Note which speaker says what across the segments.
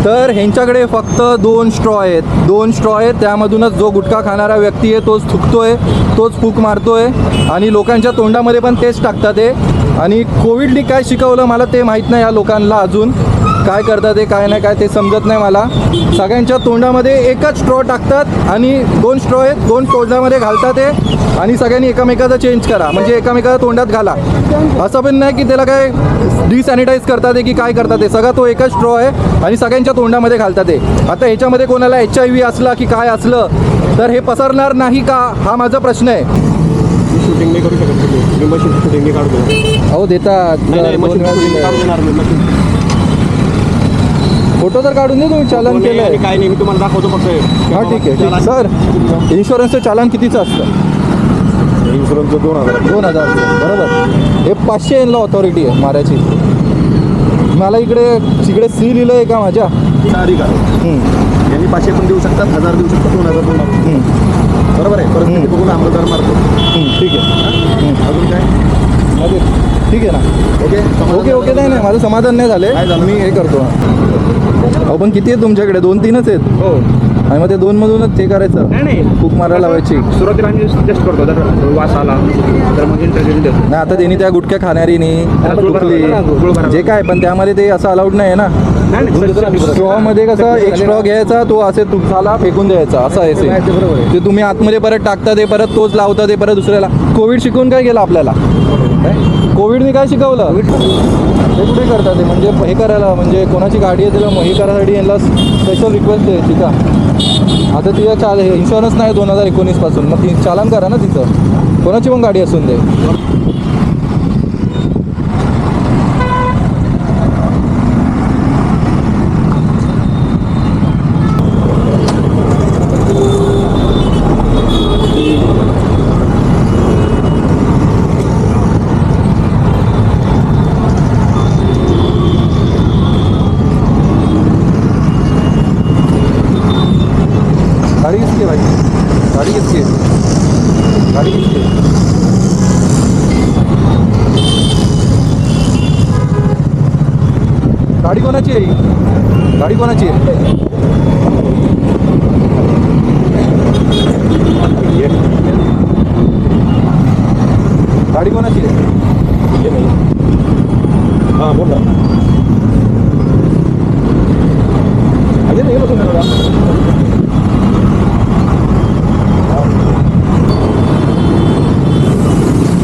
Speaker 1: तर ह्यांच्याकडे फक्त 2 स्ट्रॉ आहेत. 2 स्ट्रॉ आहेत, त्यामधूनच जो गुटखा खाणारा व्यक्ती आहे तोच थुकतोय, तोच फूक मारतोय आणि लोकांच्या तोंडामध्ये पण तेच टाकतात ते. आणि कोविडनी काय शिकवलं मला ते माहीत नाही. या लोकांना अजून काय करतात ते काय नाही, काय ते समजत नाही मला. सगळ्यांच्या तोंडामध्ये एकच स्ट्रॉ टाकतात आणि 2 स्ट्रॉ आहेत, 2 तोंडामध्ये घालतात ते आणि सगळ्यांनी एकामेकाचं चेंज करा, म्हणजे एकामेकाच्या तोंडात घाला. असं पण नाही की त्याला काय डिसॅनिटाईज करतात आहे की काय करतात ते. सगळा तो एकच स्ट्रॉ आहे आणि सगळ्यांच्या तोंडामध्ये घालतात ते. आता ह्याच्यामध्ये कोणाला HIV असला की काय असलं तर हे पसरणार नाही का, हा माझा प्रश्न आहे.
Speaker 2: शूटिंग नाही करू शकत तुम्ही, मशीन शूटिंग नाही काढू देणार.
Speaker 1: अहो देतात, फोटो तर काढून दे. तुम्ही चालन केलं आहे
Speaker 2: काय नाही, मी तुम्हाला दाखवतो फक्त.
Speaker 1: हां ठीक आहे. सर इन्शुरन्सचं चालन कितीचं असतं?
Speaker 2: इन्शुरन्सचं 2000
Speaker 1: बरोबर. हे 500 यांना ऑथॉरिटी आहे मारायची. मला इकडे सी लिहिलं आहे का माझ्या?
Speaker 2: तारीख आहे. यांनी 500 पण देऊ शकतात, 1000 देऊ शकतात, 2000 देऊ शकतात. बरोबर आहे. परत बघून अंमलदार मारतो.
Speaker 1: ठीक आहे.
Speaker 2: अजून काय?
Speaker 1: ठीक आहे ना. ओके नाही माझं समाधान नाही झाले. मी हे करतो. अहो पण किती आहे तुमच्याकडे? 2-3च आहेत.
Speaker 2: हो.
Speaker 1: आणि मग ते 2मधूनच ते करायचं,
Speaker 2: नाही
Speaker 1: फूक मारायला लावायची.
Speaker 2: सुरुवातीला आम्ही टेस्ट करतो, जर वास आला तर मग इंटरव्ह्यू देतो.
Speaker 1: नाही आता त्यांनी त्या गुटख्या खाणारीनी थुकली जे काय, पण त्यामध्ये ते असं अलाउड नाही आहे ना. स्ट्रॉमध्ये कसं एक स्ट्रॉ घ्यायचा, तो असे तुमचा फेकून द्यायचा, असं आहे ते. तुम्ही आतमध्ये परत टाकता ते, परत तोच लावता ते, परत दुसऱ्याला. कोविड शिकवून काय केलं आपल्याला? कोविडने काय शिकवलं? हे कुठे करतात ते, म्हणजे हे करायला, म्हणजे कोणाची गाडी आहे त्याला हे करायसाठी यांना स्पेशल रिक्वेस्ट द्यायची का? आता तिथं इन्शुरन्स नाही 2019 पासून, मग ती चालन करा ना तिथं, कोणाची पण गाडी असून दे. गाड़ी किसकी है भाई? गाड़ी किसकी है? गाड़ी किसकी है? गाड़ी कोणाची आहे ही? गाडी कोणाची आहे? गाडी कोणाची आहे?
Speaker 2: हां बोल ना. अजय नाही बसून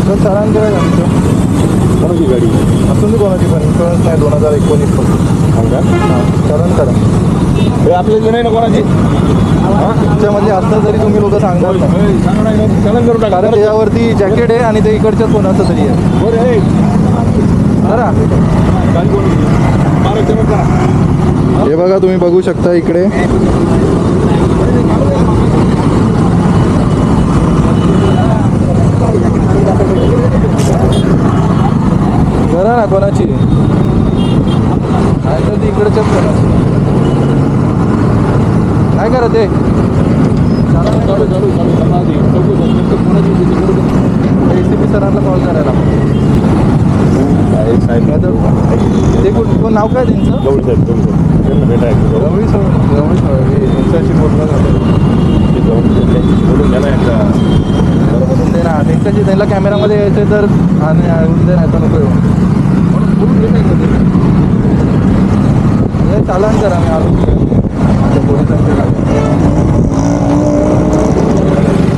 Speaker 1: तर चालन करायचं आमचं.
Speaker 2: कोणाची गाडी
Speaker 1: असून दे कोणाची पण, इन्शुरन्स नाही 2019 पासून.
Speaker 2: सांगा.
Speaker 1: चालन करा.
Speaker 2: हे आपल्या नाही ना कोणाची?
Speaker 1: तुमच्यामध्ये असलं तरी तुम्ही लोक सांगणार नाही.
Speaker 2: चालन करू टाका.
Speaker 1: कारण त्याच्यावरती जॅकेट आहे आणि ते इकडच्याच कोणाचं तरी आहे.
Speaker 2: बरं आहे.
Speaker 1: करा.
Speaker 2: गाडी कोण?
Speaker 1: हे बघा तुम्ही बघू शकता इकडे. करा ना कोणाची, नाही तर ती इकडच्याच कोणाची. काय करा ते ACP सरांना कॉल करायला. ते कोण नाव काय त्यांचं? गवळी त्यांच्याशी बोलणं झालं. बोलून दे ना त्यांच्याशी. त्यांना कॅमेरामध्ये यायचे तर आणि येऊन दे, नाही तर नको येऊन. चालन करा. मी आलो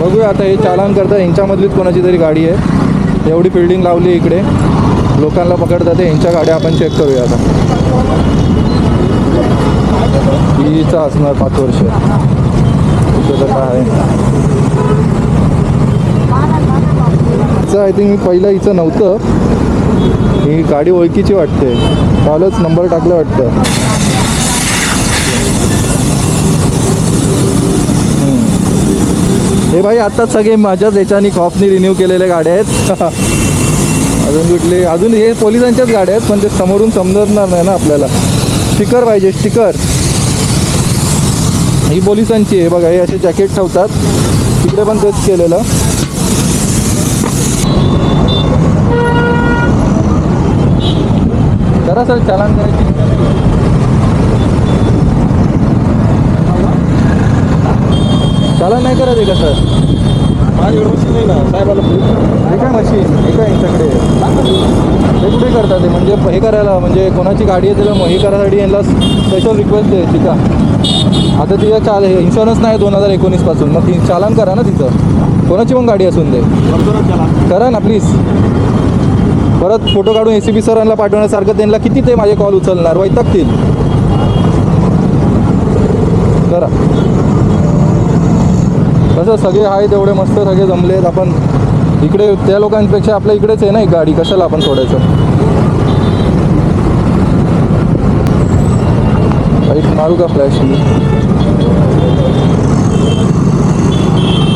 Speaker 1: बघूया आता. हे चालन करतात, यांच्यामधलीच कोणाची तरी गाडी आहे. एवढी फिल्डिंग लावली इकडे, लोकांना पकडतात. यांच्या गाड्या आपण चेक करूया आता. हिचा असणार 5 वर्ष. काय आहे हिचं? आय थिंक मी पहिलं हिचं नव्हतं. ही गाडी ओळखीची वाटते, कालच नंबर टाकला वाटतं. हे भाई आत्ताच सगळे माझ्याच याच्यानी खॉफनी रिन्यू केलेल्या गाड्या आहेत. अजून कुठले? अजून हे पोलिसांच्याच गाड्या आहेत, पण ते समोरून समजणार नाही ना आपल्याला. स्टिकर पाहिजे, स्टिकर. ही पोलिसांची आहे बघा. हे असे जॅकेट ठेवतात, तिकडे पण तेच केलेलं. जरा सर चालान करायची. चालन नाही करत आहे का सर?
Speaker 2: माझ्याकडे मशीन नाही ना साहेबाला
Speaker 1: हे काय मशीन हे काय यांच्याकडे हे कुठे करतात ते म्हणजे हे करायला म्हणजे कोणाची गाडी आहे त्याला हे करायसाठी यांना स्पेशल रिक्वेस्ट द्यायची का? आता तिथं इन्शुरन्स नाही 2019 पासून मग ती चालन करा ना तिथं कोणाची पण गाडी असून दे करा ना प्लीज. परत फोटो काढून ACP सरांना पाठवण्यासारखं त्यांना किती ते माझे कॉल उचलणार वैतागतील. करा कसं सगळे आहेत एवढे मस्त सगळे जमलेत आपण इकडे त्या लोकांपेक्षा आपल्या इकडेच आहे ना एक गाडी कशाला आपण सोडायचं. लाईट मारू का फ्लॅश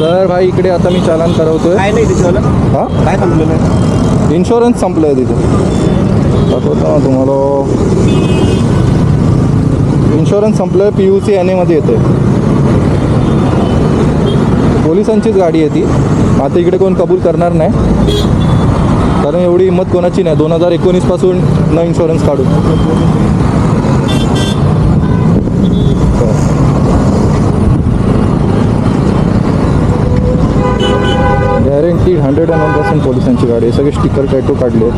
Speaker 1: तर भाई इकडे आता मी चालान करवतोय.
Speaker 2: काय नाही त्याच्यावाला
Speaker 1: हां
Speaker 2: काय थांबलेलं आहे
Speaker 1: इन्शुरन्स संपलं आहे तिथे दाखवतो ना तुम्हाला. इन्शुरन्स संपलं आहे PUC NA मध्ये येते पोलिसांचीच गाडी आहे ती. आता इकडे कोण कबूल करणार नाही कारण एवढी हिंमत कोणाची नाही 2019 पासून न इन्शुरन्स काढून. गॅरंटी 101% पोलिसांची गाडी आहे. सगळे स्टिकर टॅटू काढले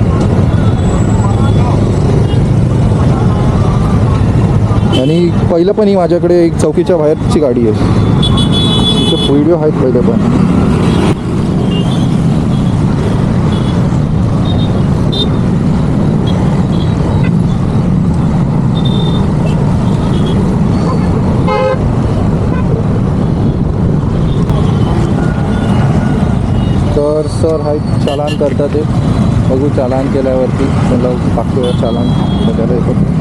Speaker 1: आणि पहिलं पण ही माझ्याकडे एक चौकीच्या बाहेरची गाडी आहे. तिचे व्हिडिओ आहेत पहिले पण. तर सर हाय चालान करतात ते बघू चालान केल्यावरती त्यांना बाकी चालान बघायला येतं.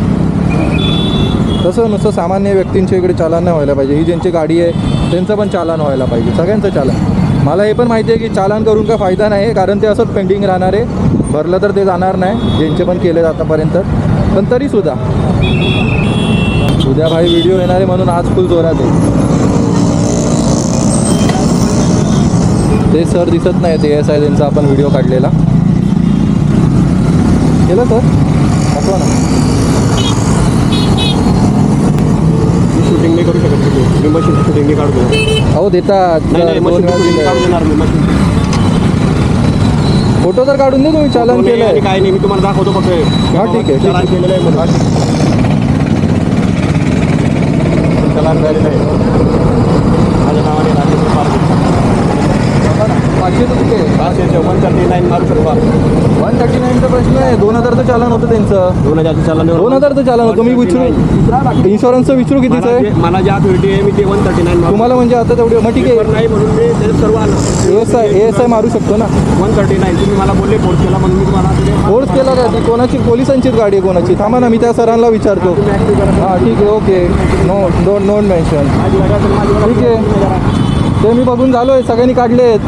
Speaker 1: तसं नुसतं सामान्य व्यक्तींच्या इकडे चालान नाही व्हायला पाहिजे. ही ज्यांची गाडी आहे त्यांचं पण चालान व्हायला पाहिजे सगळ्यांचं चालान. मला हे पण माहिती आहे की चालान करून का फायदा नाही कारण ते असंच पेंडिंग राहणार आहे. भरलं तर ते जाणार नाही ज्यांचे पण केले आतापर्यंत. पण तरीसुद्धा उद्या भाई व्हिडिओ येणार आहे म्हणून आज फुल जोरात आहे. ते सर दिसत नाही ते ASI त्यांचा आपण व्हिडिओ काढलेला केलं सर दाखवा ना.
Speaker 2: शूटिंग नाही करू शकत मी मशीन शूटिंग नाही काढू देणार.
Speaker 1: अहो देतात
Speaker 2: नाही नाही
Speaker 1: दोन
Speaker 2: मशीन
Speaker 1: वेळा
Speaker 2: शूटिंग
Speaker 1: दिलंय.
Speaker 2: काढू देणार मी मशीन
Speaker 1: फोटो तर काढून दे तुम्ही चालन
Speaker 2: कोणी
Speaker 1: केलंय.
Speaker 2: आणि काय नाही मी तुम्हाला दाखवतो फक्त
Speaker 1: हा, ठीक आहे, ठीक
Speaker 2: चालान
Speaker 1: आहे.
Speaker 2: केलेलं आहे म्हणून. चालान झालेलं आहे माझ्या नावाने राजेश पार्क
Speaker 1: 500 तर तिथे
Speaker 2: 139 मारू शकतो
Speaker 1: 139चा प्रश्न आहे. 2000चं चालन होतं त्यांचं
Speaker 2: 2000चं चालन
Speaker 1: 2000चं चालन होतं. मी विचारू इन्शुरन्सचं विचारू कितीचं आहे
Speaker 2: मला जे ऑथॉरिटी आहे मी ते 139
Speaker 1: तुम्हाला म्हणजे आता तेवढे मग ठीक आहे.
Speaker 2: नाही म्हणून मी ते सर्व आलं
Speaker 1: ASI मारू शकतो ना.
Speaker 2: 139 तुम्ही मला बोलले फोर्स केला म्हणून मी तुम्हाला
Speaker 1: फोर्स केला का ती कोणाची पोलिसांचीच गाडी आहे कोणाची. थांबा ना मी त्या सरांना विचारतो. हां ठीक आहे ओके नो नोट मेन्शन ठीक आहे. ते मी बघून झालो आहे सगळ्यांनी काढलेत.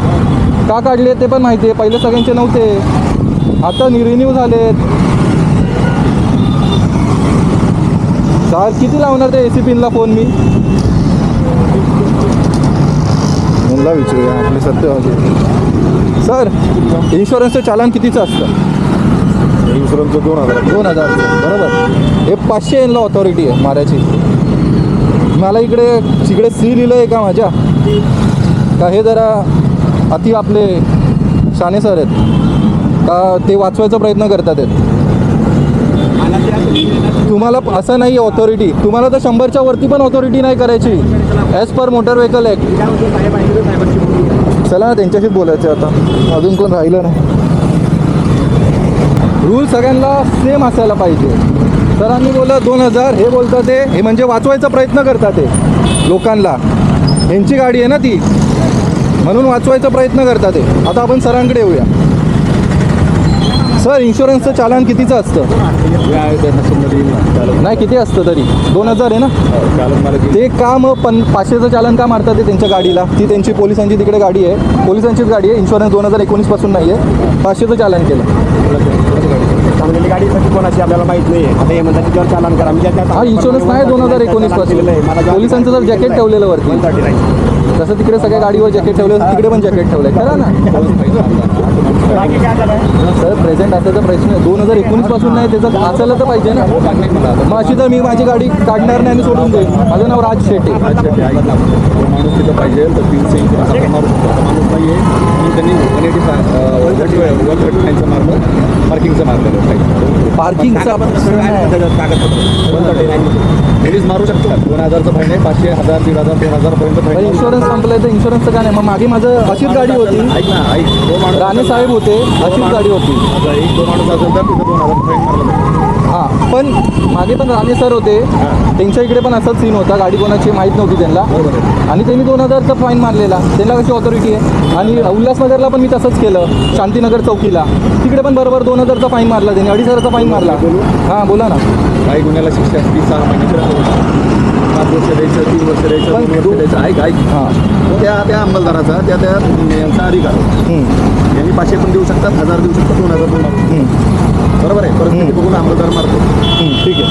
Speaker 1: का काढले ते पण माहिती आहे. पहिले सगळ्यांचे नव्हते आता रिन्यू झालेत. सर किती लावणार ते ACPला फोन मी मला विचारूया आपले सत्यवादी. सर इन्शुरन्सचं चालन कितीचं असतं?
Speaker 2: इन्शुरन्सचं
Speaker 1: 2000 बरोबर. हे 500 यांना ऑथॉरिटी आहे मारायची. मला इकडे सी लिहिलं आहे का माझ्या का हे जरा अति आपले शाने सर आहेत का ते वाचवायचा प्रयत्न करतात आहेत. तुम्हाला असं नाही आहे ऑथॉरिटी. तुम्हाला तर 100च्या वरती पण ऑथॉरिटी नाही करायची as per motor vehicle act. चला ना त्यांच्याशीच बोलायचं आता अजून कोण राहिलं नाही. रूल सगळ्यांना सेम असायला पाहिजे. सरांनी बोललं 2000 हे बोलतात ते हे म्हणजे वाचवायचा प्रयत्न करतात ते लोकांना. यांची गाडी आहे ना ती म्हणून वाचवायचा प्रयत्न करतात ते. आता आपण सरांकडे येऊया. सर इन्शुरन्सचं चालन कितीचं असतं? नाही किती असतं तरी 2000 आहे ना. ते का मग 500चं चालन का मारतात ते त्यांच्या गाडीला? ती त्यांची पोलिसांची तिकडे गाडी आहे पोलिसांचीच गाडी आहे. इन्शुरन्स 2019 पासून नाही आहे. 500चं चालन केलं.
Speaker 2: चांगलेली गाडी कोणाची आपल्याला माहित नाही. आता हे म्हणतात त्याच्यावर चालन करा.
Speaker 1: हा इन्शुरन्स नाही 2019 पासून. पोलिसांचं जर जॅकेट ठेवलेलं वरती
Speaker 2: 139
Speaker 1: तसं तिकडे सगळ्या गाडीवर जॅकेट ठेवलं तिकडे पण जॅकेट ठेवलं आहे खरं ना सर प्रेझेंट असायचा प्रश्न 2019 पासून नाही त्याचं असायला तर पाहिजे ना मग अशी तर मी माझी गाडी काढणार नाही आणि सोडून देईल माझं नाव राज शेट्टी
Speaker 2: माणूस तिथं पाहिजे तर 300 इंच असा पण मारू शकतो माणूस नाही आहे म्हणून त्यांनी 139चं मारलं पार्किंगचं मारलेलं पाहिजे
Speaker 1: पार्किंगचा
Speaker 2: लेडीज मारू शकतात 2000चं फाईन आहे 500 1000 1500 2000 पर्यंत फाईन
Speaker 1: इन्शुरन्स संपलाय तर इन्शुरन्सचं काय नाही मग मागे माझं अशीच गाडी होती
Speaker 2: ऐक ना ऐक तो माणूस
Speaker 1: राणे साहेब होते अशीच गाडी होती
Speaker 2: आता एक तो माणूस असेल तर तिथं 2000 फाईन मारलं
Speaker 1: हां पण मागे पण राणे सर होते त्यांच्या इकडे पण असाच सीन होता गाडी कोणाची माहीत नव्हती त्यांना
Speaker 2: बरोबर आहे
Speaker 1: आणि त्यांनी 2000चा फाईन मारलेला त्यांना कशी ऑथॉरिटी आहे आणि उल्हासनगरला पण मी तसंच केलं शांतीनगर चौकीला तिकडे पण बरोबर 2000चा फाईन मारला त्यांनी 2500चा फाईन मारला हां बोला ना
Speaker 2: काही गुन्ह्याला शिक्षा 6 महिन्याची 5 वर्ष द्यायचं 3 वर्ष द्यायचं 2 वर्ष द्यायचं ऐक ऐक
Speaker 1: हां
Speaker 2: त्या अंमलदाराचा त्या यांचा अधिकार आहे. यांनी 500 पण देऊ शकतात 1000 देऊ शकतात 2000 देऊ शकतात बरोबर आहे परिस्थिती बघून अंमलदार मारतो
Speaker 1: ठीक आहे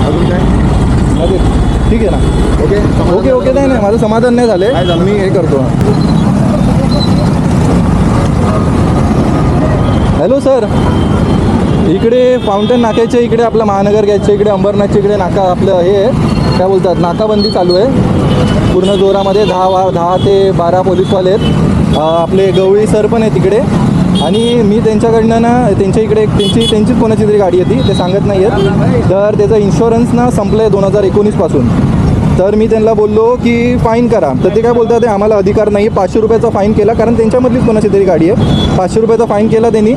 Speaker 2: अजून काय
Speaker 1: ओके ठीक आहे ना
Speaker 2: ओके
Speaker 1: ओके नाही नाही माझं समाधान नाही
Speaker 2: काय
Speaker 1: झालं
Speaker 2: झालं?
Speaker 1: मी हे करतो हॅलो सर इकडे फाउंटन नाक्याच्या इकडे आपलं महानगर गॅसच्या इकडे अंबरनाथच्या इकडे नाका आपलं हे आहे काय बोलतात नाकाबंदी चालू आहे पूर्ण जोरामध्ये 10 ते 12 पोलीसवाले आहेत आपले गवळी सर पण आहे तिकडे आणि मी त्यांच्याकडनं ना त्यांच्या इकडे त्यांचीच कोणाची तरी गाडी होती ते सांगत नाही आहेत तर त्याचं इन्शुरन्स ना संपलं आहे 2019 पासून तर मी त्यांना बोललो की फाईन करा तर ते काय बोलतात ते आम्हाला अधिकार नाही 500 रुपयाचा फाईन केला कारण त्यांच्यामधलीच कोणाची तरी गाडी आहे 500 रुपयाचा फाईन केला त्यांनी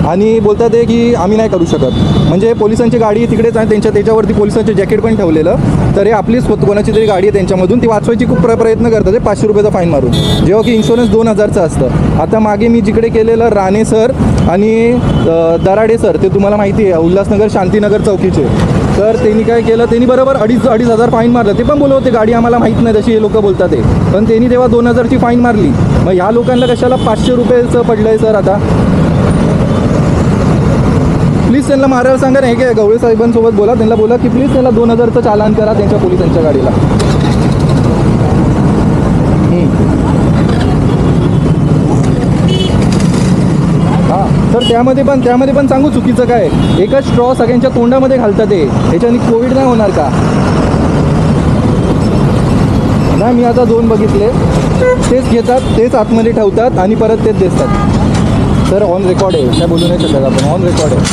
Speaker 1: आणि बोलतात ते की आम्ही नाही करू शकत म्हणजे पोलिसांची गाडी तिकडेच आहे त्याच्यावरती पोलिसांचे जॅकेट पण ठेवलेलं तर हे आपलीच कोणाची तरी गाडी आहे त्यांच्यामधून ती वाचवायची खूप प्रयत्न करतात ते 500 रुपयाचा फाईन मारून जेव्हा की इन्शुरन्स 2000चं असतं आता मागे मी जिकडे केलेलं राणे सर आणि दराडे सर ते तुम्हाला माहिती आहे उल्हासनगर शांतीनगर चौकीचे तर त्यांनी काय केलं त्यांनी बरोबर 2,500 फाईन मारलं ते पण बोलत होते गाडी आम्हाला माहीत नाही तशी हे लोक बोलतात ते पण त्यांनी तेव्हा 2000ची फाईन मारली मग ह्या लोकांना कशाला 500 रुपयाचं पडलं आहे सर आता प्लीज त्यांना मारायला सांगा नाही काय गवळे साहेबांसोबत बोला त्यांना बोला की प्लीज त्यांना 2000चं चालान करा त्यांच्या पोलिसांच्या गाडीला हां तर त्यामध्ये पण सांगू चुकीचं काय एकच स्ट्रॉ सगळ्यांच्या तोंडामध्ये घालतात ते ह्याच्याने कोविड नाही होणार का नाही मी आता 2 बघितले तेच घेतात तेच आतमध्ये ठेवतात आणि परत तेच देतात सर ऑन रेकॉर्ड आहे काय बोलू नाही शकत आपण ऑन रेकॉर्ड आहे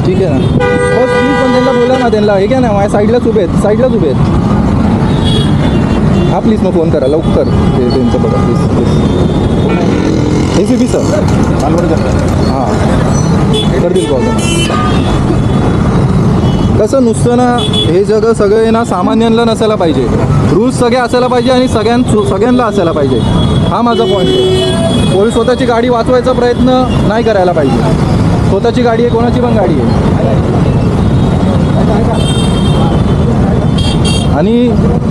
Speaker 1: ठीक आहे ना हो प्लीज पण त्यांना बोला ना त्यांना हे काय ना माझ्या साईडलाच उभे आहेत हां प्लीज मग फोन करा लवकर ते त्यांचं बघा प्लीज ACP सर हां करतील कॉल कसं नुसतं ना हे जगं सगळे ना सामान्यांना नसायला पाहिजे रूल्स सगळे असायला पाहिजे आणि सगळ्यांना असायला पाहिजे हा माझा पॉईंट आहे पोलीस स्वतःची गाडी वाचवायचा प्रयत्न नाही करायला पाहिजे स्वतःची गाडी आहे कोणाची पण गाडी आहे आणि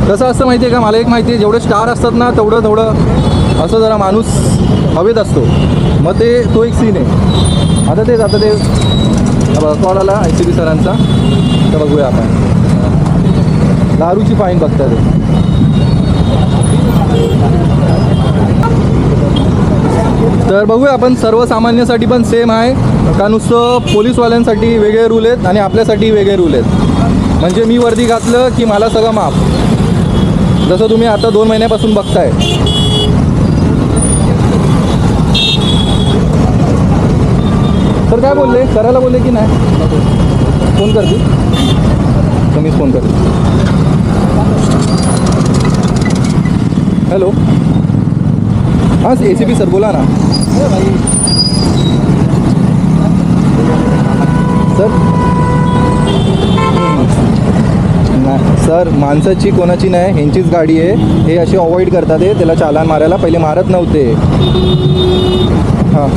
Speaker 1: कसं असतं माहिती आहे का मला एक माहिती आहे जेवढे स्टार असतात ना तेवढं असं जरा माणूस हवेत असतो मग तो एक सीन आहे आता ते कॉल आला ACP सरांचा तर बघूया आपण दारूची फाईन बघता ते तर बघूया आपण सर्वसामान्यासाठी पण सेम आहे का नुसतं पोलीसवाल्यांसाठी वेगळे रूल आहेत आणि आपल्यासाठी वेगळे रूल आहेत म्हणजे मी वर्दी घातलं की मला सगळं माफ जसं तुम्ही आता 2 महिन्यापासून बघताय तर काय बोलले करायला बोलले की नाही फोन करतील तर मीच फोन करते हॅलो हां ACP सर बोला ना सर नाही सर माणसाची कोणाची नाही ह्यांचीच गाडी आहे हे असे अवॉइड करतात ते त्याला चालान मारायला पहिले मारत नव्हते हां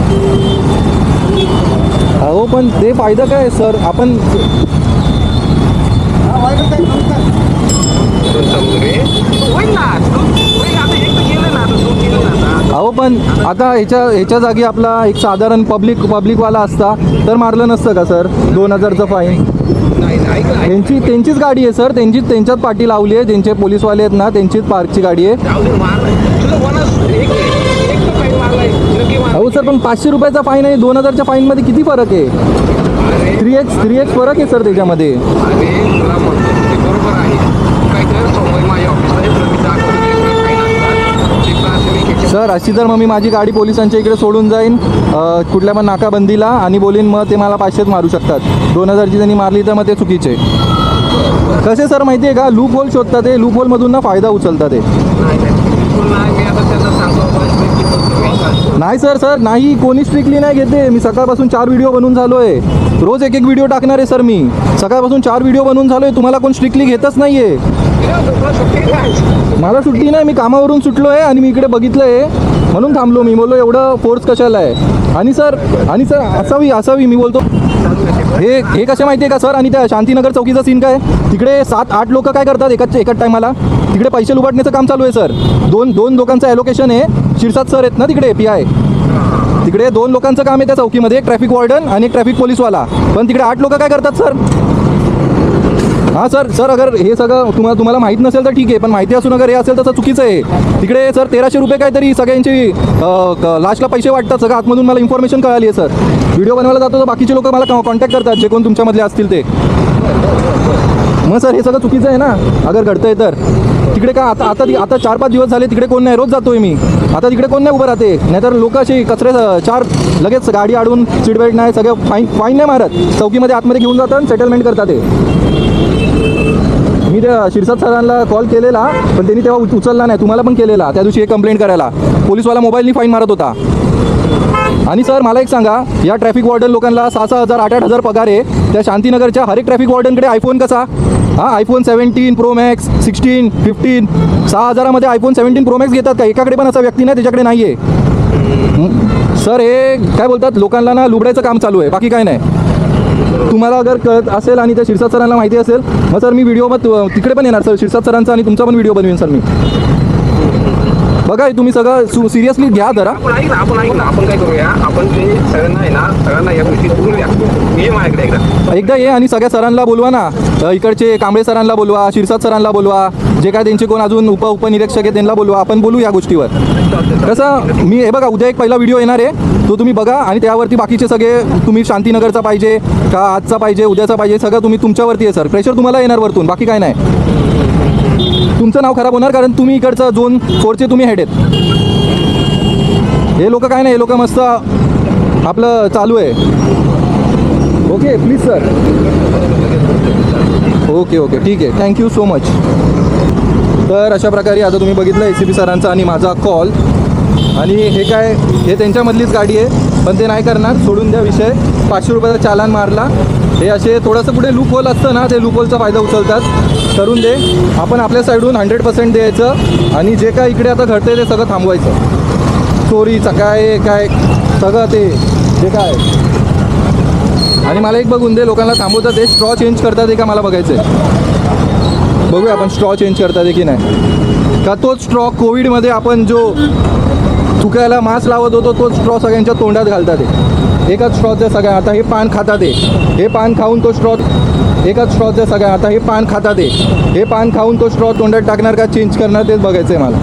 Speaker 1: अहो पण ते फायदा काय सर आपण
Speaker 3: होईल ना आता एक तर गेलं ना
Speaker 1: अहो पण आता ह्याच्या जागी आपला एक साधारण पब्लिकवाला असता तर मारलं नसतं का सर 2000चं फाईन? त्यांचीच गाडी आहे सर, त्यांच्याच पाठी लावली आहे, ज्यांचे पोलीसवाले आहेत ना त्यांचीच पार्कची गाडी आहे. अहो सर पण 500 रुपयाचा फाईन आहे, 2000च्या फाईनमध्ये किती फरक आहे? 3x फरक आहे सर त्याच्यामध्ये. सर अशी तर मग मी माझी गाडी पोलिसांच्या इकडे सोडून जाईन कुठल्या पण नाकाबंदीला आणि बोलीन मग ते मला 500 मारू शकतात. 2000ची त्यांनी मारली तर मग ते चुकीचे. कसे सर माहिती आहे का, लूप होल शोधतात ते, लूप होलमधून ना फायदा उचलतात ते. नाही सर नाही, कोणी स्ट्रिक्टली नाही घेते. मी सकाळपासून 4 व्हिडिओ बनवून झालो आहे, रोज एक व्हिडिओ टाकणार आहे सर. मी सकाळपासून 4 व्हिडिओ बनवून झालो आहे, तुम्हाला कोण स्ट्रिक्टली घेतच नाही आहे. मला सुट्टी नाही, मी कामावरून सुटलो आहे आणि मी इकडे बघितलं आहे म्हणून थांबलो. मी बोललो एवढं फोर्स कशाला आहे. आणि सर असावी मी बोलतो हे कसे माहिती आहे का सर. आणि त्या शांतीनगर चौकीचा सीन काय, तिकडे 7-8 लोक काय करतात एकाच टायमाला, तिकडे पैसे लुबाडण्याचं काम चालू आहे सर. दोन लोकांचं ॲलोकेशन आहे. शिरसाट सर आहेत ना तिकडे PI, तिकडे 2 लोकांचं काम आहे त्या चौकीमध्ये, एक ट्रॅफिक वॉर्डन आणि एक ट्रॅफिक पोलीसवाला. पण तिकडे 8 लोक काय करतात सर. हां सर अगर हे सगळं तुम्हाला माहीत नसेल तर ठीक आहे, पण माहिती असून अगर हे असेल तसं चुकीचं आहे. तिकडे सर 1300 रुपये काहीतरी सगळ्यांची लास्टला पैसे वाटतात. सगळं आतमधून मला इन्फॉर्मेशन कळाली आहे सर. व्हिडिओ बनवायला जातो तर बाकीचे लोक मला कॉन्टॅक्ट करतात, जे कोण तुमच्यामधले असतील ते. मग सर हे सगळं चुकीचं आहे ना अगर घडतंय तर. तिकडे का आता 4-5 दिवस झाले तिकडे कोण नाही, रोज जातोय मी. आता तिकडे कोण नाही उभं राहते, नाहीतर लोक अशी कचरे 4 लगेच गाडी अडून सीट बेल्ट नाही, सगळं फाईन नाही मारत, चौकीमध्ये आतमध्ये घेऊन जातात, सेटलमेंट करतात ते. मी त्या शिरसाट सरांना कॉल केलेला पण त्यांनी तेव्हा उचलला नाही. तुम्हाला पण केलेला त्या दिवशी एक कंप्लेंट करायला. पोलीसवाला मोबाईलनी फाईन मारत होता. आणि सर मला एक सांगा, या ट्रॅफिक वॉर्डन लोकांना 6,000 8,000 पगार आहे. त्या शांतीनगरच्या हर एक ट्रॅफिक वॉर्डनकडे iPhone कसा, iPhone 17 Pro Max, 16, 15, 6,000मध्ये iPhone 17 Pro Max घेतात का? एकाकडे पण असा व्यक्ती नाही त्याच्याकडे नाही आहे. सर हे काय बोलतात, लोकांना ना लुबडायचं काम चालू आहे, बाकी काय नाही. तुम्हाला अगर कळत असेल आणि त्या शिरसाट सरांना माहिती असेल मग सर मी व्हिडिओ मग तिकडे पण येणार सर, शिरसाट सरांचा आणि तुमचा पण व्हिडिओ बनवेन सर मी. बघा तुम्ही सगळं सिरियसली घ्या जरा.
Speaker 3: आपण काय करूया, आपण ते सगळ्यांना या गोष्टी बोलूया. ये माझ्याकडे
Speaker 1: एकदा ये आणि सगळ्या सरांना बोलवा ना, इकडचे कांबळे सरांना बोलवा, शिरसाट सरांना बोलवा, जे काय त्यांचे कोण अजून उपनिरीक्षक आहे त्यांना बोलवा, आपण बोलू या गोष्टीवर. कसं मी हे बघा, उद्या एक पहिला व्हिडिओ येणार आहे, तो तुम्ही बघा आणि त्यावरती बाकीचे सगळे तुम्ही शांतीनगरचा पाहिजे का आजचा पाहिजे उद्याचा पाहिजे सगळं तुम्ही तुमच्यावरती आहे सर. प्रेशर तुम्हाला येणार वरतून, बाकी काय नाही. तुमचं नाव खराब होणार कारण तुम्ही इकडचं झोन 4चे तुम्ही हेड आहेत. हे लोक काय नाही, हे लोक मस्त आपलं चालू आहे. Okay please sir. ओके ठीक आहे, थँक्यू सो मच. तर अशा प्रकारे आता तुम्ही बघितलं ACP सरांचा आणि माझा कॉल. आणि हे काय, हे त्यांच्यामधलीच गाडी आहे पण ते नाही करणार, सोडून द्या विषय. 500 रुपयाचा चालान मारला. हे असे थोडंसं कुठे लूप होल असतं ना, ते लूप होलचा फायदा उचलतात. करून दे, आपण आपल्या साईडून 100% द्यायचं आणि जे काय इकडे आता घडतंय ते सगळं थांबवायचं. चोरीचं काय सगळं ते जे काय. आणि मला एक बघून दे, लोकांना थांबवतात ते स्ट्रॉ चेंज करतात आहे का मला बघायचं आहे. बघूया आपण स्ट्रॉ चेंज करतात आहे की नाही. का तोच स्ट्रॉ कोविडमध्ये आपण जो थुकायला मास्क लावत होतो तोच स्ट्रॉ सगळ्यांच्या तोंडात घालतात आहे. एकाच स्ट्रॉचे सगळ्या. आता हे पान खातात आहे, हे पान खाऊन तो स्ट्रॉ एकाच स्ट्रॉचे सगळ्या. आता हे पान खातात आहे, हे पान खाऊन तो स्ट्रॉ तोंडात टाकणार का चेंज करणार तेच बघायचं आहे मला.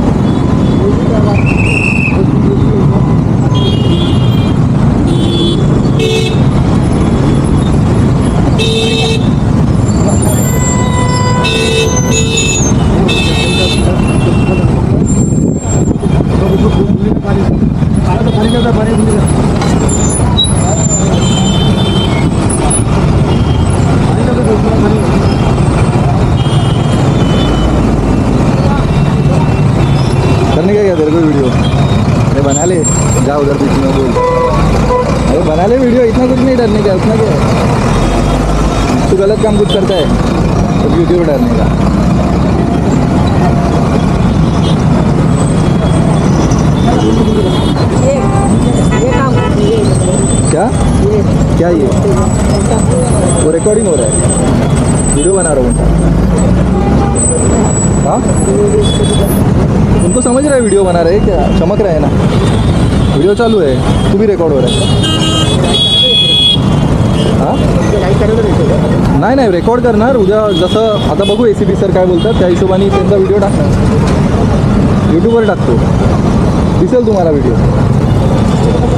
Speaker 1: करने क्या तेरे को वीडियो, अरे बना ले, जा उधर बीच में बोल, अरे बना ले वीडियो, इतना कुछ नहीं डरने का, उतना क्या है. तू गलत काम कुछ करता है तो क्यों डरने का. क्या ये वो रिकॉर्डिंग हो रहा है, वीडियो बना रहा हूँ. हाँ तुमको समझ रहा है वीडियो बना रहे क्या? चमक रहा है ना, वीडियो चालू आहे, तू भी रेकॉर्डवर आहे. हां नाही नाही रेकॉर्ड करणार उद्या. जसं आता बघू ACP सर काय बोलतात त्या हिशोबाने त्यांचा व्हिडिओ टाकणार, यूट्यूबवर टाकतो, दिसेल तुम्हाला व्हिडिओ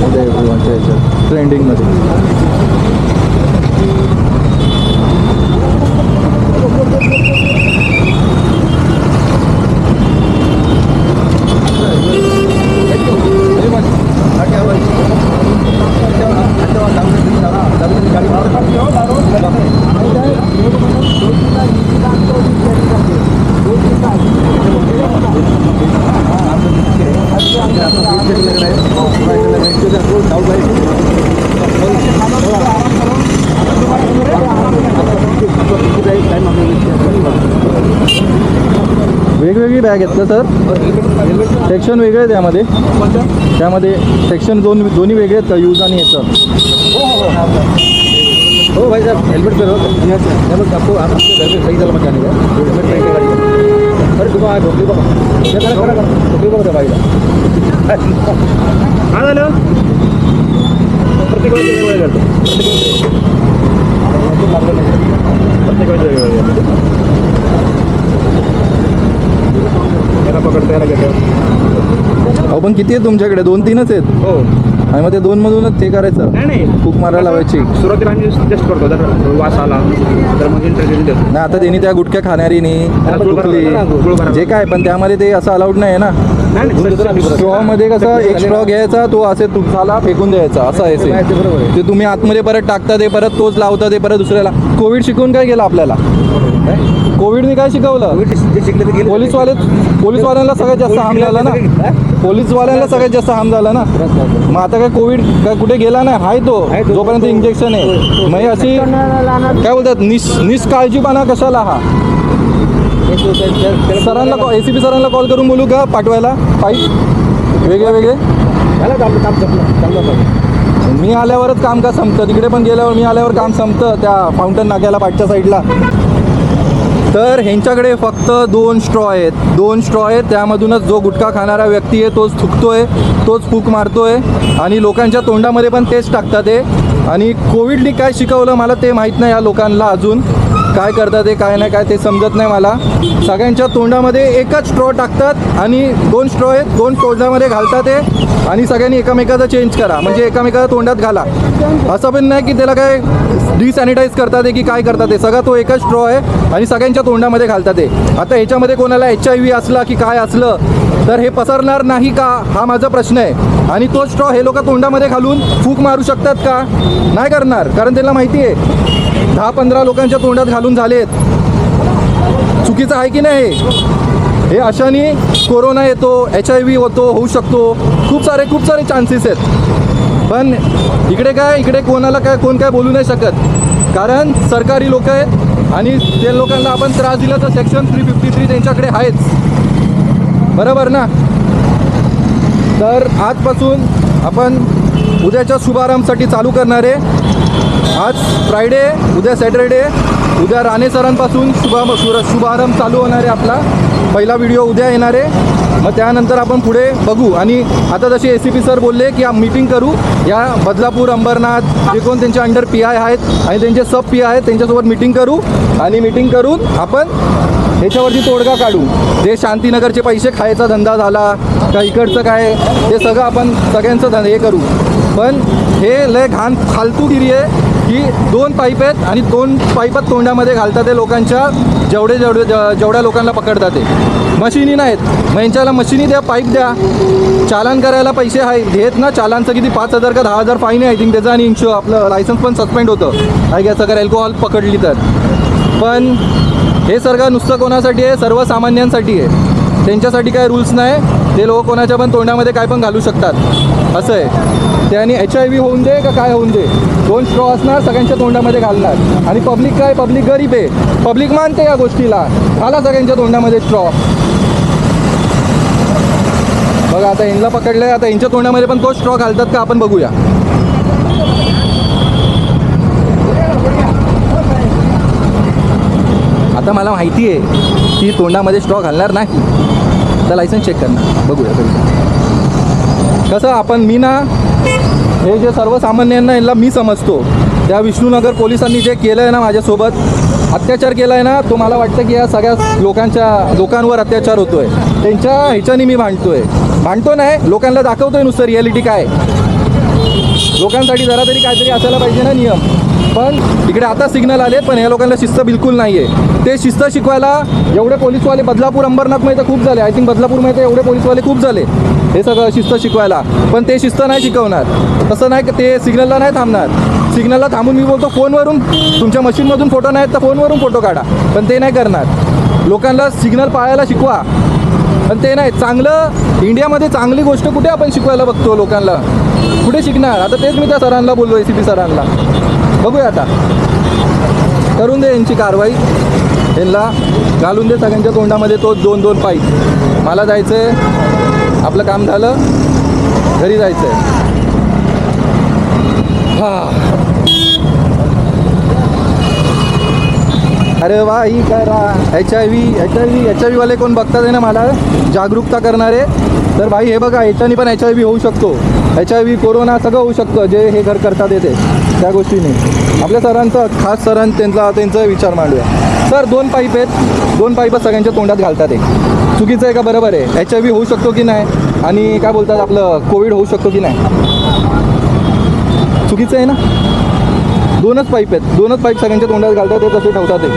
Speaker 1: उद्या एव्हरीवनच्या ह्याच्यात ट्रेंडिंगमध्ये. वेगवेगळी बॅग आहेत ना सर? सेक्शन वेगळे आहे त्यामध्ये, त्यामध्ये सेक्शन दोन्ही वेगळे आहेत का, यूज आणि याचं?
Speaker 2: हो भाई साहब हेलमेट पे रहो. हेलमेट आपको आप घर में सही सलामत जाने का हेलमेट पहन के गाड़ी में. अरे तुम्हाला ढोकली बघा ढोकली बघा त्या बाईला. काय झालं? प्रत्येक वेळेस वेगवेगळं करतो. प्रत्येक वेळेस वेगवेगळं करतो. याला पकडतो याला घेतो.
Speaker 1: अहो पण किती आहेत तुमच्याकडे? 2-3च आहेत.
Speaker 2: हो
Speaker 1: आणि मग ते 2मधूनच ते करायचं,
Speaker 2: नाही
Speaker 1: फूक मारायला लावायची.
Speaker 2: सुरुवातीला आम्ही टेस्ट करतो, जर वास आला तर मग इंटरव्ह्यू देतो.
Speaker 1: नाही आता त्यांनी त्या गुटख्या खाणारीनी टुकली जे काय, पण त्यामध्ये ते असं अलाउड नाही आहे ना. स्ट्रॉमध्ये कसं एक स्ट्रॉ घ्यायचा, तो असे तुमचा फेकून द्यायचा, असं आहे ते. ते तुम्ही आतमध्ये परत टाकता, ते परत तोच लावता, ते परत दुसऱ्याला. कोविड शिकवून काय केलं आपल्याला? कोविडने काय शिकवलं? पोलीसवाल्यांना सगळ्यात जास्त हार्म झाला ना, पोलीसवाल्यांना सगळ्यात जास्त हार्म झाला ना. मग आता काय कोविड काय कुठे गेला नाही, हाय तो जोपर्यंत इंजेक्शन आहे. मग अशी काय बोलतात निष्काळजीपणा कशाला हा? सरांना ACP सरांना कॉल करून बोलू का पाठवायला पाईप वेगळे? मी आल्यावरच काम का संपतं? तिकडे पण गेल्यावर मी आल्यावर काम संपतं त्या फाउंटन नाक्याला पाठच्या साईडला. तर ह्यांच्याकडे फक्त 2 स्ट्रॉ आहेत, त्यामधूनच जो गुटखा खाणारा व्यक्ती आहे तोच थुकतोय, तोच फूक मारतोय आणि लोकांच्या तोंडामध्ये पण तेच टाकतात ते. आणि कोविडने काय शिकवलं मला ते माहीत नाही या लोकांना, अजून काय करतात ते काय नाही काय ते समजत नाही मला. सगळ्यांच्या तोंडामध्ये एकच स्ट्रॉ टाकतात आणि 2 स्ट्रॉ आहेत, 2 तोंडामध्ये घालतात ते आणि सगळ्यांनी एकामेकाचं चेंज करा, म्हणजे एकामेकाच्या तोंडात घाला. असं पण नाही की त्याला काय डिसॅनिटाईज करतात की काय करतात ते, सगळा तो एकच स्ट्रॉ आहे आणि सगळ्यांच्या तोंडामध्ये घालतात ते. आता ह्याच्यामध्ये कोणाला HIV असला की काय असलं तर हे पसरणार नाही का, हा माझा प्रश्न आहे. आणि तो स्ट्रॉ हे लोक तोंडामध्ये घालून फूक मारू शकतात का? नाही करणार, कारण त्यांना माहिती आहे 10-15 लोकांच्या तोंडात घालून झालेत. चुकीचं आहे की नाही? हे अशाने कोरोना येतो, HIV होतो, होऊ शकतो, खूप सारे चान्सेस आहेत. पण इकडे कोणाला कोण काय बोलू नाही शकत, कारण सरकारी लोक आहेत आणि ते लोकांना आपण त्रास दिला तर सेक्शन 353 त्यांच्याकडे आहेच, बरोबर ना. तर आजपासून आपण उद्याच्या शुभारंभासाठी चालू करणार आहे. आज फ्रायडे, उद्या सॅटरडे, उद्या राणे सरांपासून शुभारंभ चालू होणार आहे. आपला पहिला व्हिडिओ उद्या येणार आहे, मग त्यानंतर आपण पुढे बघू. आणि आता जसे ACP सर बोलले की मीटिंग करू या बदलापूर, अंबरनाथ जे कोण त्यांचे अंडर PI आहेत आणि त्यांचे सब PI आहेत त्यांच्यासोबत मीटिंग करू आणि मीटिंग करून आपण ह्याच्यावरती तोडगा काढू. जे शांतीनगरचे पैसे खायचा धंदा झाला का इकडचं काय ते सगळं आपण सगळ्यांचं हे करू. पण हे लय घाण फालतूगिरी आहे की 2 पाईप आहेत आणि 2 पाईपात तोंडामध्ये घालतात ते लोकांच्या, जेवढ्या लोकांना पकडतात ते मशिनी नाहीत. मग यांच्याला मशिनी द्या, पाईप द्या, चालान करायला पैसे घेत ना. चालानचं किती 5,000 का 10,000 फाईन आहे आय थिंक त्याचं, आणि आपलं लायसन्स पण सस्पेंड होतं आय गेस अगर अल्कोहोल पकडली तर. पण हे सगळं नुसतं कोणासाठी आहे? सर्वसामान्यांसाठी आहे. त्यांच्यासाठी काय रूल्स नाही, ते लोक कोणाच्या पण तोंडामध्ये काय पण घालू शकतात असं आहे. त्याने HIV होऊन दे का काय होऊन दे, 2 स्ट्रॉ असणार, सगळ्यांच्या तोंडामध्ये घालणार. आणि पब्लिक काय, पब्लिक गरीब आहे, पब्लिक मानते या गोष्टीला, घाला सगळ्यांच्या तोंडामध्ये स्ट्रॉ. बघा आता यांना पकडलं आहे, आता यांच्या तोंडामध्ये पण तो स्ट्रॉ घालतात का आपण बघूया. आता मला माहिती आहे की तोंडामध्ये स्ट्रॉ घालणार नाही, तर लायसन्स चेक करणार. बघूया कसं आपण मी ना हे जे सर्वसामान्यांना यांना मी समजतो त्या विष्णुनगर पोलिसांनी जे केलं आहे ना माझ्यासोबत अत्याचार केला आहे ना तो मला वाटतं की या सगळ्या लोकांवर अत्याचार होतो आहे त्यांच्या ह्याच्याने मी भांडतो नाही लोकांना दाखवतो आहे नुसतं रिॲलिटी काय लोकांसाठी जरा तरी काहीतरी असायला पाहिजे ना नियम. पण इकडे आता सिग्नल आले पण या लोकांना शिस्त बिलकुल नाही आहे. ते शिस्त शिकवायला एवढे पोलीसवाले बदलापूर अंबरनाथमध्ये तर खूप झाले. आय थिंक बदलापूरमध्ये एवढे पोलीसवाले खूप झाले हे सगळं शिस्त शिकवायला. पण ते शिस्त नाही शिकवणार. तसं नाही ते सिग्नलला नाही थांबणार. सिग्नलला थांबून मी बोलतो फोनवरून तुमच्या मशीनमधून फोटो नाहीत तर फोनवरून फोटो काढा. पण ते नाही करणार. लोकांना सिग्नल पाळायला शिकवा पण ते नाही. चांगलं इंडियामध्ये चांगली गोष्ट कुठे आपण शिकवायला बघतो लोकांना कुठे शिकणार. आता तेच मी त्या सरांना बोललो ACP सरांना. बघूया आता करून दे यांची कारवाई. यांना घालून दे सगळ्यांच्या तोंडामध्ये तो 2-2 पाईप. मला जायचं आहे आपलं काम झालं घरी जायचं आहे. अरे वा ही काय HIV वाले कोण बघतात आहे ना मला जागरूकता करणारे. तर भाई हे बघा ह्याच्यानी पण HIV होऊ शकतो. HIV कोरोना सगळं होऊ शकतं जे हे घर करतात येते त्या गोष्टीने. आपल्या सरांचा खास त्यांचा विचार मांडूया. सर 2 पाईप आहेत 2 पाईप सगळ्यांच्या तोंडात घालतात ते चुकीचं आहे का बरोबर आहे. HIV होऊ शकतो की नाही आणि काय बोलतात आपलं कोविड होऊ शकतो की नाही चुकीचं आहे ना. 2च पाईप आहेत 2च पाईप सगळ्यांच्या तोंडात घालतात ते तसे ठेवतात ते.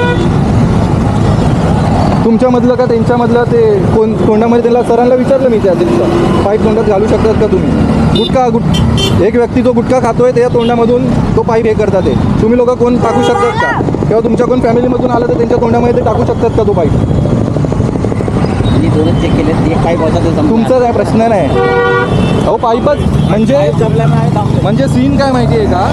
Speaker 1: तुमच्यामधलं का त्यांच्यामधलं ते कोण तोंडामध्ये त्यांना सरांना विचारलं मी त्या दिवसात पाईप तोंडात घालू शकतात का तुम्ही. एक व्यक्ती जो गुटखा खातोय त्याच्या तोंडामधून तो पाईप हे करतात ते तुम्ही लोक कोण टाकू शकतात का किंवा तुमच्या कोण फॅमिलीमधून आलं तर त्यांच्या तोंडामध्ये ते टाकू शकतात का तो पाईप.
Speaker 4: चेक केले एक पाईप होता
Speaker 1: तुमचा काय प्रश्न नाही. अहो पाईपच म्हणजे सीन काय माहिती आहे का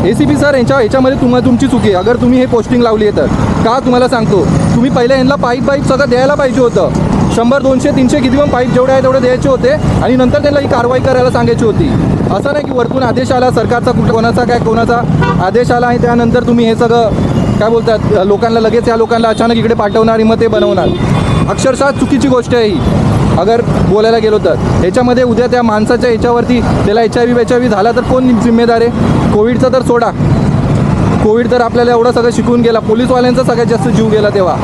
Speaker 1: ACP सर ह्याच्यामध्ये तुमची चुकी आहे. अगर तुम्ही हे पोस्टिंग लावली आहे तर का तुम्हाला सांगतो तुम्ही पहिले यांना पाईप सगळं द्यायला पाहिजे होतं. 100, 200, 300 किती पण पाईप जेवढे आहे तेवढे द्यायचे होते आणि नंतर त्यांना ही कारवाई करायला सांगायची होती. असं नाही की वरतून आदेश आला सरकारचा कोणाचा आदेश आला आणि त्यानंतर तुम्ही हे सगळं काय बोलतात लोकांना लगेच या लोकांना अचानक इकडे पाठवणार आणि मग ते बनवणार. अक्षरशः चुकीची गोष्ट आहे ही अगर बोलायला गेलो तर. ह्याच्यामध्ये उद्या त्या माणसाच्या ह्याच्यावरती त्याला HIV झाला तर कोण जिम्मेदार आहे. कोविडचं तर सोडा. कोविड तर आपल्याला एवढं सगळं शिकून गेला. पोलीसवाल्यांचा सगळ्यात जास्त जीव गेला तेव्हा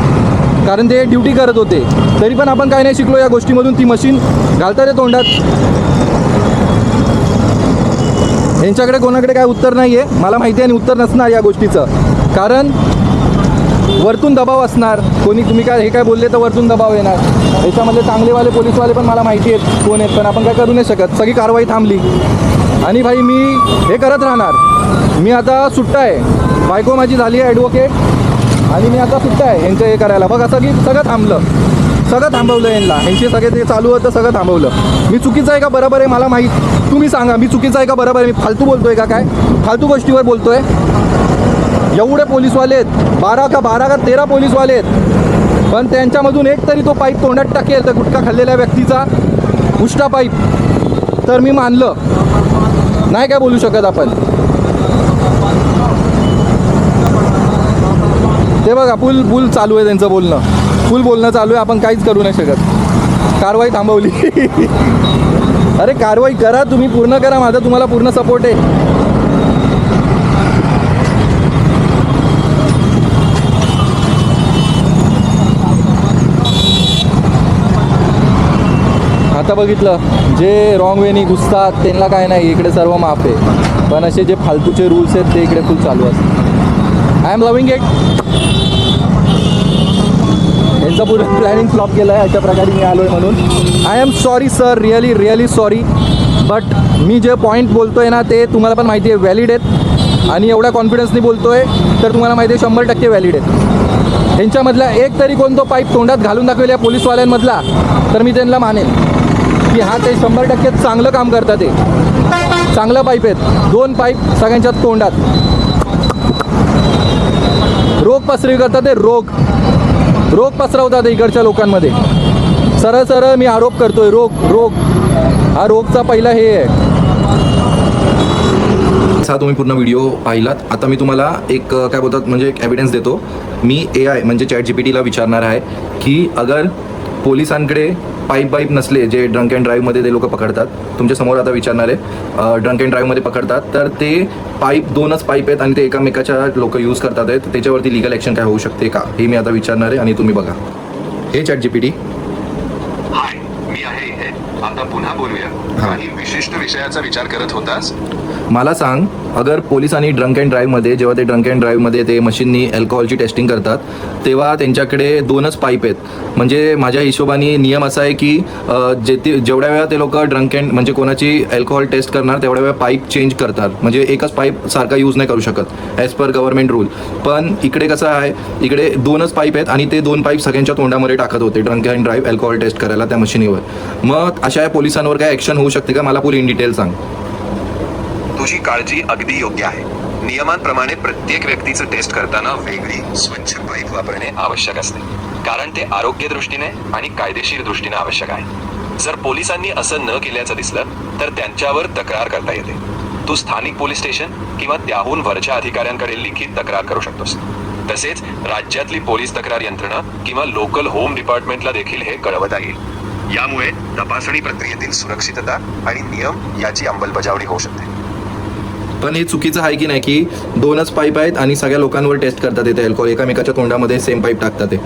Speaker 1: कारण ते ड्युटी करत होते. तरी पण आपण काय नाही शिकलो या गोष्टीमधून. ती मशीन घालतात ते तोंडात. यांच्याकडे कोणाकडे काय उत्तर नाही आहे मला माहिती आहे आणि उत्तर नसणार या गोष्टीचं. कारण वरतून दबाव असणार. तुम्ही काय बोलले तर वरतून दबाव येणार. याच्यामधले चांगलेवाले पोलीसवाले पण मला माहिती आहेत कोण आहेत पण आपण काय करू नाही शकत. सगळी कारवाई थांबली आणि भाई मी हे करत राहणार. मी आता सुट्टा आहे. बायको माझी झाली आहे ॲडव्होकेट आणि मी आता सुट्टा आहे यांचं हे करायला. बघा सगळं थांबवलं यांना. यांचे सगळे ते चालू होतं सगळं थांबवलं. मी चुकीचं आहे का बरोबर आहे मला माहीत. तुम्ही सांगा मी चुकीचं आहे का बरोबर आहे. मी फालतू बोलतोय का काय फालतू गोष्टीवर बोलतोय. एवढे पोलीसवाले आहेत 12 का 13 पोलीसवाले आहेत पण त्यांच्यामधून एक तरी तो पाईप तोंडात टाकेल तर गुटखा खाल्लेल्या व्यक्तीचा उष्टा पाईप तर मी मानलं नाही काय बोलू शकत आपण. ते बघा फुल चालू आहे त्यांचं बोलणं. फुल बोलणं चालू आहे. आपण काहीच करू नाही शकत. कारवाई थांबवली. अरे कारवाई करा तुम्ही पूर्ण करा. माझा तुम्हाला पूर्ण सपोर्ट आहे. आता बघितलं जे रॉंग वेनी घुसतात त्यांना काय नाही इकडे सर्व माफ आहे पण असे जे फालतूचे रूल्स आहेत ते इकडे फुल चालू असतात. I am loving it. यांचं पूर्ण प्लॅनिंग फ्लॉप केलं आहे अशा प्रकारे मी आलो आहे म्हणून. I am sorry sir really sorry. But मी जे पॉईंट बोलतो आहे ना ते तुम्हाला पण माहिती आहे व्हॅलिड आहेत आणि एवढ्या कॉन्फिडन्सनी बोलतो आहे तर तुम्हाला माहिती आहे 100% व्हॅलिड आहेत. ह्यांच्यामधला एक तरी कोणतो पाईप तोंडात घालून दाखवेल या पोलीसवाल्यांमधला तर मी त्यांना मानेन की हा ते 100% चांगलं काम करतात. ते चांगलं पाईप आहेत. 2 पाईप सगळ्यांच्या तोंडात. रोग पसरवी करतात ते रोग पसरवतात इकडच्या लोकांमध्ये. सरळ मी आरोप करतोय रोग हा रोगचा पहिला हे आहे.
Speaker 5: हा तुम्ही पूर्ण व्हिडिओ पाहिलात. आता मी तुम्हाला एक काय बोलतात म्हणजे एक एव्हिडन्स देतो. मी AI म्हणजे ChatGPTला विचारणार आहे की अगर पोलिसांकडे पाईप नसले, जे ड्रंक अँड ड्राईव्हमध्ये ते लोक पकडतात, तुमच्या समोर आता विचारणार आहे, ड्रंक अँड ड्राईव्हमध्ये पकडतात, तर ते दोनच पाईप आहेत आणि ते एकामेकाच्या लोक यूज करतात आहेत, त्याच्यावरती लिगल ॲक्शन काय होऊ शकते का, हे मी आता विचारणार आहे आणि तुम्ही बघा. हे ChatGPT.
Speaker 4: हाय, मी आहे इथे. आता पुन्हा बोलूया. काही विशिष्ट विषयाचा विचार करत होतास?
Speaker 5: मला सांग, अगर पोलिसांनी ड्रंक अँड ड्राईव्हमध्ये, जेव्हा ते ड्रंक अँड ड्राईव्हमध्ये ते मशीननी अल्कोहोलची टेस्टिंग करतात, तेव्हा त्यांच्याकडे 2च पाईप आहेत. म्हणजे माझ्या हिशोबाने नियम असा आहे की जेवढ्या वेळा ते लोक ड्रंक अँड म्हणजे कोणाची अल्कोहोल टेस्ट करणार तेवढ्या वेळा पाईप चेंज करतात. म्हणजे एकच पाईप सारखा यूज नाही करू शकत ॲज पर गव्हर्नमेंट रूल. पण इकडे कसं आहे, इकडे 2च पाईप आहेत आणि ते 2 पाईप सगळ्यांच्या तोंडामध्ये टाकत होते drunk and drive alcohol test करायला त्या मशीनीवर. मग अशा या पोलिसांवर काय ॲक्शन होऊ शकते का? मला पुरी इन डिटेल सांग.
Speaker 4: तुझी काळजी अगदी योग्य आहे. नियमांप्रमाणे प्रत्येक व्यक्तीचं टेस्ट करताना वेगळी स्वच्छ पाईप वापरणे आवश्यक असते, कारण ते आरोग्य दृष्टीने आणि कायदेशीर दृष्टीने आवश्यक आहे. जर पोलिसांनी असं न केल्याचं दिसलं तर त्यांच्यावर तक्रार करता येते. तू स्थानिक पोलीस स्टेशन किंवा त्याहून वरच्या अधिकाऱ्यांकडे लिखित तक्रार करू शकतोस. तसेच राज्यातली पोलीस तक्रार यंत्रणा किंवा लोकल होम डिपार्टमेंटला देखील हे कळवता येईल. यामुळे तपासणी प्रक्रियेतील सुरक्षितता आणि नियम याची अंमलबजावणी होऊ शकते.
Speaker 5: पण हे चुकीचं आहे की नाही की 2च पाईप आहेत आणि सगळ्या लोकांवर टेस्ट करतात येते अल्कोहोल, एकामेकाच्या तोंडामध्ये सेम पाईप टाकतात ते.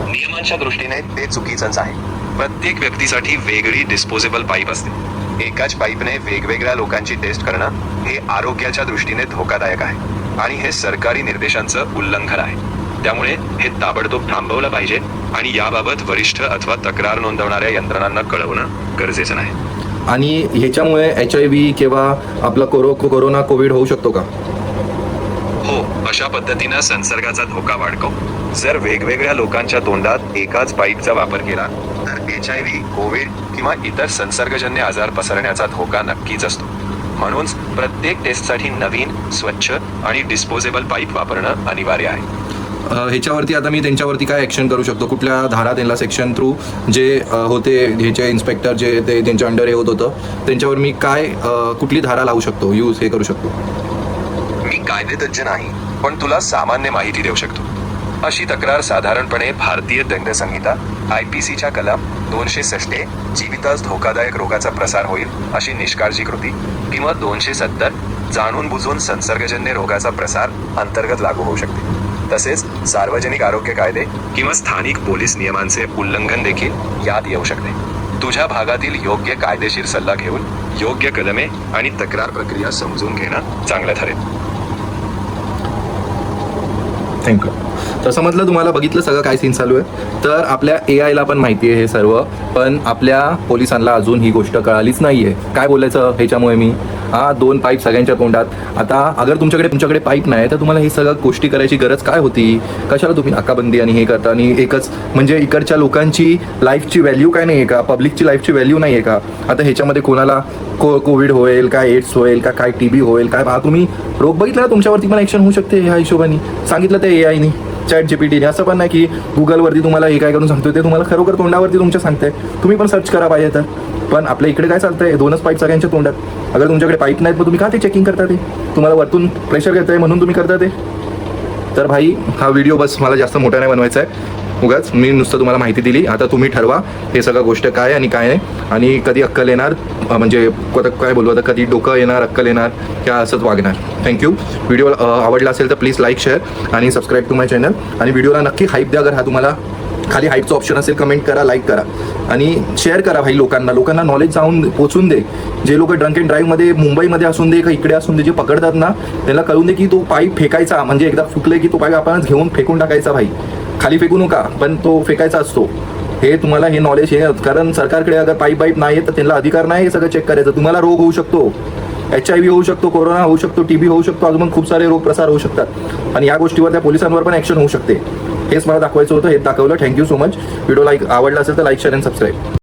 Speaker 4: नियमांच्या दृष्टीने ते चुकीचंच आहे. प्रत्येक व्यक्तीसाठी वेगळी डिस्पोजेबल पाईप असते. एकाच पाईपने वेगवेगळ्या लोकांची टेस्ट करणं हे आरोग्याच्या दृष्टीने धोकादायक आहे आणि हे सरकारी निर्देशांचं उल्लंघन आहे. त्यामुळे हे ताबडतोब थांबवलं पाहिजे आणि याबाबत वरिष्ठ अथवा तक्रार नोंदवणाऱ्या यंत्रणांना कळवणं गरजेचं नाही.
Speaker 5: आणि ह्याच्यामुळे HIV किंवा आपला कोरोना कोविड होऊ शकतो का?
Speaker 4: हो, अशा पद्धतीनं संसर्गाचा धोका वाढतो. जर वेगवेगळ्या लोकांच्या तोंडात एकाच पाईपचा वापर केला तर HIV, कोविड किंवा इतर संसर्गजन्य आजार पसरण्याचा धोका नक्कीच असतो. म्हणून प्रत्येक टेस्टसाठी नवीन, स्वच्छ आणि डिस्पोजेबल पाईप वापरणं अनिवार्य आहे.
Speaker 5: ह्याच्यावरती आता मी त्यांच्यावरती काय ॲक्शन करू शकतो? कुठल्या धारा त्यांना सेक्शन थ्रू जे होते ह्याचे इन्स्पेक्टर जे ते त्यांच्या अंडर हे होत होतं त्यांच्यावर मी काय कुठली धारा लावू शकतो, यूज हे करू शकतो?
Speaker 4: मी कायदेतज्ञ नाही, पण तुला सामान्य माहिती देऊ शकतो. अशी तक्रार साधारणपणे भारतीय दंड संहिता IPCच्या कलम 260 जीवितास धोकादायक रोगाचा प्रसार होईल अशी निष्काळजी कृती किंवा 270 जाणून बुजून संसर्गजन्य रोगाचा प्रसार अंतर्गत लागू होऊ शकते. तसेच सार्वजनिक आरोग्य कायदे किंवा स्थानिक पोलीस नियमांचे उल्लंघन देखील यात येऊ शकते. तुझ्या भागातील योग्य कायदेशीर सल्ला घेऊन योग्य कलमे आणि तक्रार प्रक्रिया समजून घेणं चांगलं ठरेल.
Speaker 5: थँक्यू. तर समजलं तुम्हाला, बघितलं सगळं काय सीन चालू आहे. तर आपल्या AIला पण माहिती आहे हे सर्व, पण आपल्या पोलिसांना अजून ही गोष्ट कळालीच नाही आहे. काय बोलायचं ह्याच्यामुळे मी 2 पाईप सगळ्यांच्या तोंडात. आता अगर तुमच्याकडे पाईप नाही तर तुम्हाला ही सगळं गोष्टी करायची गरज काय होती? कशाला तुम्ही नाकाबंदी आणि हे करता? आणि एकच म्हणजे इकडच्या लोकांची लाईफची व्हॅल्यू काय नाही आहे का? पब्लिकची लाईफची व्हॅल्यू नाही आहे का? आता ह्याच्यामध्ये कोणाला कोविड होईल, काय एड्स होईल, काय TB होईल, काय तुम्ही रोग बघितला ना, तुमच्यावरती पण ॲक्शन होऊ शकते. ह्या हिशोबाने सांगितलं ते AIनी, ChatGPTने. असं पण नाही की गुगलवरती तुम्हाला हे काय करून सांगतोय, ते तुम्हाला खरोखर तोंडावरती तुमच्या सांगताय. तुम्ही पण सर्च करा पाहिजे तर. पण आपल्या इकडे काय चालतंय, 2च पाईप सगळ्यांच्या तोंडात. अगर तुमच्याकडे पाईप नाहीत मग तुम्ही का ते चेकिंग करता? ते तुम्हाला वरतून प्रेशर घेत आहे म्हणून तुम्ही करता ते. तर भाई हा व्हिडिओ बस मला जास्त मोठा नाही बनवायचा आहे, उगाच मी नुसतं तुम्हाला माहिती दिली. आता तुम्ही ठरवा हे सगळं गोष्ट काय आणि काय नाही, आणि कधी अक्कल येणार, म्हणजे काय बोलू आता, कधी डोकं येणार, अक्कल येणार, क्या असंच वागणार. थँक्यू. व्हिडिओ आवडला असेल तर प्लीज लाईक, शेअर आणि सबस्क्राईब टू माय चॅनल. आणि व्हिडिओला नक्की हाईप द्या. अगर हा तुम्हाला खाली हाईपचं ऑप्शन असेल, कमेंट करा, लाईक करा आणि शेअर करा भाई. लोकांना नॉलेज जाऊन पोचून दे. जे लोक ड्रंक अँड ड्राईव्हमध्ये मुंबईमध्ये असून दे का इकडे असून दे, जे पकडतात ना, त्यांना कळून दे की तो पाईप फेकायचा, म्हणजे एकदा फुकले की तो पाईप आपणच घेऊन फेकून टाकायचा भाई. खाली फेकू नका, पण तो फेकायचा असतो. हे तुम्हाला हे नॉलेज हे, कारण सरकारकडे अगर पाईप नाही तर त्यांना अधिकार नाही हे सगळं चेक करायचं. तुम्हाला रोग होऊ शकतो, HIV होऊ शकतो, कोरोना होऊ शकतो, TB होऊ शकतो, अजून खूप सारे रोग प्रसार होऊ शकतात. आणि या गोष्टीवर त्या पोलिसांवर पण ॲक्शन होऊ शकते. हेच मला दाखवायचं होतं, हेच दाखवलं. Thank you so much. व्हिडिओ आवडला असेल तर लाईक, शेअर अँड सबस्क्राईब.